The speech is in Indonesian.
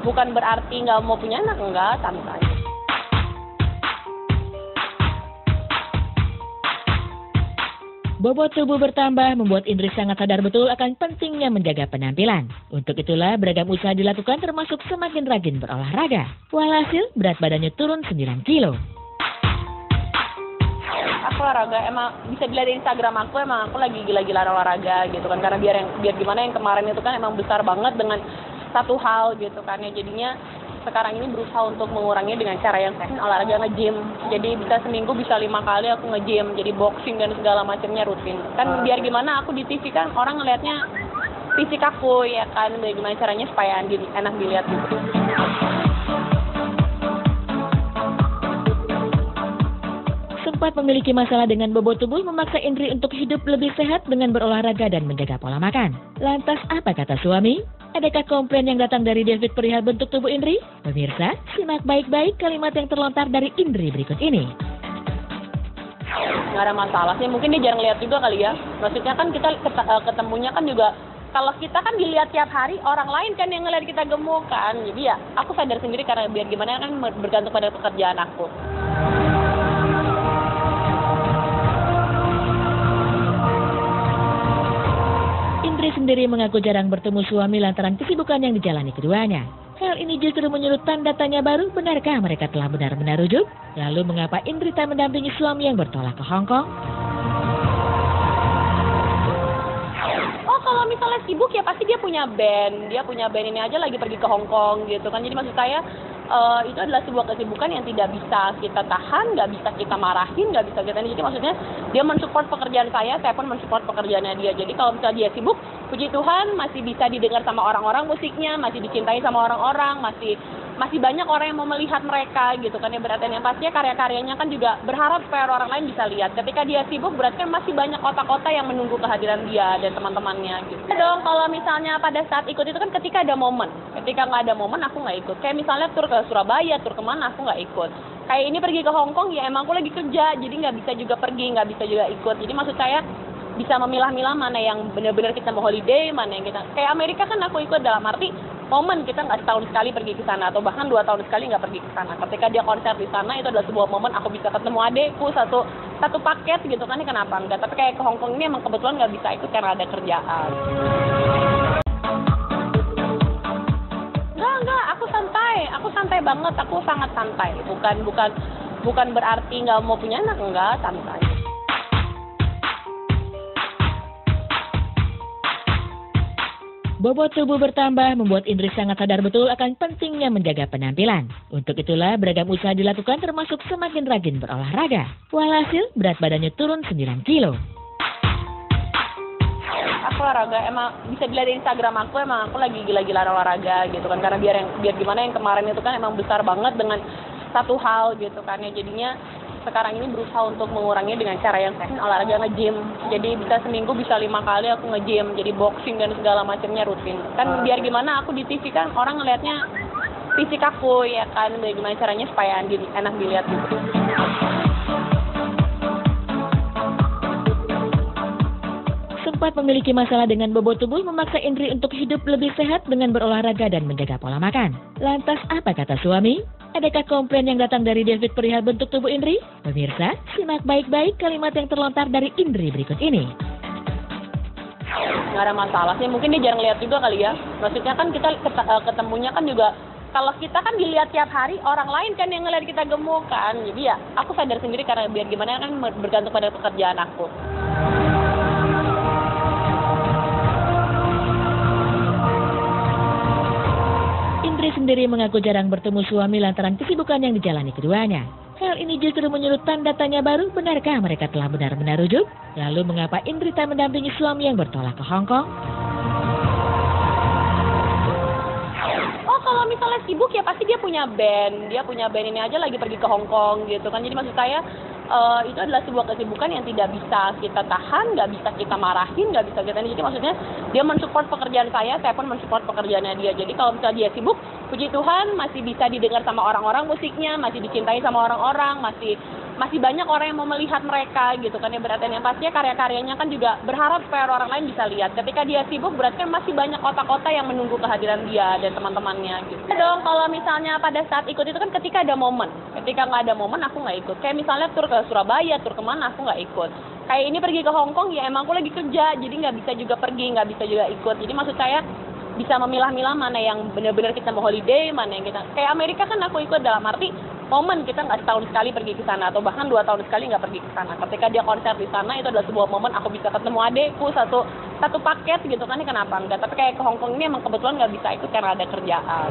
bukan berarti nggak mau punya anak, enggak, santai. Bobot tubuh bertambah membuat Indri sangat sadar betul akan pentingnya menjaga penampilan. Untuk itulah beragam usaha dilakukan termasuk semakin rajin berolahraga. Walhasil berat badannya turun 9 kilo. Aku olahraga, emang bisa dilihat di Instagram aku, emang aku lagi gila-gilaan olahraga gitu kan. Karena biar gimana yang kemarin itu kan emang besar banget dengan satu hal gitu kan ya. Jadinya sekarang ini berusaha untuk mengurangi dengan cara yang olahraga nge-gym. Jadi bisa seminggu bisa 5 kali aku nge-gym. Jadi boxing dan segala macamnya rutin. Kan biar gimana aku di TV kan orang ngelihatnya fisik aku ya kan. Biar gimana caranya supaya enak dilihat gitu. Sempat memiliki masalah dengan bobot tubuh memaksa Indri untuk hidup lebih sehat dengan berolahraga dan menjaga pola makan. Lantas apa kata suami? Adakah komplain yang datang dari David perihal bentuk tubuh Indri? Pemirsa, simak baik-baik kalimat yang terlontar dari Indri berikut ini. Nggak ada masalah sih, mungkin dia jarang lihat juga kali ya. Maksudnya kan kita ketemunya kan juga, kalau kita kan dilihat tiap hari, orang lain kan yang ngeliat kita gemuk kan. Jadi ya aku sadar sendiri karena biar gimana kan bergantung pada pekerjaan aku. Indri sendiri mengaku jarang bertemu suami lantaran kesibukan yang dijalani keduanya. Hal ini justru menyulut tanda tanya baru, benarkah mereka telah benar-benar rujuk? Lalu mengapa Indri tak mendampingi suami yang bertolak ke Hong Kong? Oh, kalau misalnya sibuk ya pasti dia punya band ini aja lagi pergi ke Hong Kong gitu kan. Jadi maksud saya itu adalah sebuah kesibukan yang tidak bisa kita tahan, nggak bisa kita marahin, nggak bisa kita. Jadi maksudnya dia mensupport pekerjaan saya pun mensupport pekerjaannya dia. Jadi kalau misalnya dia sibuk, puji Tuhan masih bisa didengar sama orang-orang musiknya, masih dicintai sama orang-orang, masih banyak orang yang mau melihat mereka gitu kan ya. Berarti yang pastinya karya-karyanya kan juga berharap supaya orang lain bisa lihat. Ketika dia sibuk berarti kan masih banyak kota-kota yang menunggu kehadiran dia dan teman-temannya gitu. Dong kalau misalnya pada saat ikut itu kan ketika ada momen. Ketika nggak ada momen aku nggak ikut. Kayak misalnya tur ke Surabaya, tur kemana aku nggak ikut. Kayak ini pergi ke Hong Kong ya emang aku lagi kerja jadi nggak bisa juga pergi, nggak bisa juga ikut. Jadi maksud saya bisa memilah-milah mana yang benar-benar kita mau holiday, mana yang kita kayak Amerika kan aku ikut dalam arti momen kita nggak setahun sekali pergi ke sana atau bahkan 2 tahun sekali nggak pergi ke sana. Ketika dia konser di sana itu adalah sebuah momen aku bisa ketemu adekku satu paket gitu kan, kenapa enggak? Tapi kayak ke Hong Kong ini emang kebetulan nggak bisa ikut karena ada kerjaan. Enggak, aku santai banget, aku sangat santai. Bukan berarti nggak mau punya anak, enggak, santai. Bobot tubuh bertambah membuat Indri sangat sadar betul akan pentingnya menjaga penampilan. Untuk itulah beragam usaha dilakukan termasuk semakin rajin berolahraga. Walhasil berat badannya turun 9 kilo. Aku olahraga, emang bisa dilihat di Instagram aku, emang aku lagi gila-gilaan olahraga gitu kan. Karena biar gimana yang kemarin itu kan emang besar banget dengan satu hal gitu kan ya. Jadinya sekarang ini berusaha untuk mengurangi dengan cara yang olahraga nge-gym. Jadi bisa seminggu bisa 5 kali aku nge-gym. Jadi boxing dan segala macamnya rutin. Kan biar gimana aku di TV kan orang ngelihatnya fisik aku ya kan. Biar gimana caranya supaya enak dilihat gitu. Sempat memiliki masalah dengan bobot tubuh memaksa Indri untuk hidup lebih sehat dengan berolahraga dan menjaga pola makan. Lantas apa kata suami? Adakah komplain yang datang dari David perihal bentuk tubuh Indri? Pemirsa, simak baik-baik kalimat yang terlontar dari Indri berikut ini. Nggak ada masalah sih, mungkin dia jarang lihat juga kali ya. Maksudnya kan kita ketemunya kan juga, kalau kita kan dilihat tiap hari, orang lain kan yang ngeliat kita gemuk kan. Jadi ya aku sadar sendiri karena biar gimana kan bergantung pada pekerjaan aku. Indri sendiri mengaku jarang bertemu suami lantaran kesibukan yang dijalani keduanya. Hal ini justru menyulut tanda tanya baru, benarkah mereka telah benar-benar rujuk? Lalu mengapa Indri tak mendampingi suami yang bertolak ke Hong Kong? Oh, kalau misalnya sibuk ya pasti dia punya band ini aja lagi pergi ke Hong Kong gitu kan. Jadi maksud saya itu adalah sebuah kesibukan yang tidak bisa kita tahan, nggak bisa kita marahin, nggak bisa kita. Jadi maksudnya dia mensupport pekerjaan saya pun mensupport pekerjaannya dia. Jadi kalau misalnya dia sibuk, puji Tuhan masih bisa didengar sama orang-orang musiknya, masih dicintai sama orang-orang, masih banyak orang yang mau melihat mereka gitu kan ya, berarti yang pastinya karya-karyanya kan juga berharap supaya orang lain bisa lihat. Ketika dia sibuk berarti kan masih banyak kota-kota yang menunggu kehadiran dia dan teman-temannya gitu. Dong kalau misalnya pada saat ikut itu kan ketika ada momen, ketika nggak ada momen aku nggak ikut. Kayak misalnya tur ke Surabaya, tur kemana aku nggak ikut. Kayak ini pergi ke Hong Kong ya emang aku lagi kerja, jadi nggak bisa juga pergi, nggak bisa juga ikut. Jadi maksud saya bisa memilah-milah mana yang benar-benar kita mau holiday, mana yang kita kayak Amerika kan aku ikut dalam arti momen kita nggak setahun sekali pergi ke sana atau bahkan 2 tahun sekali nggak pergi ke sana. Ketika dia konser di sana itu adalah sebuah momen aku bisa ketemu adekku satu paket gitu kan, kenapa enggak? Tapi kayak ke Hong Kong ini emang kebetulan nggak bisa ikut karena ada kerjaan.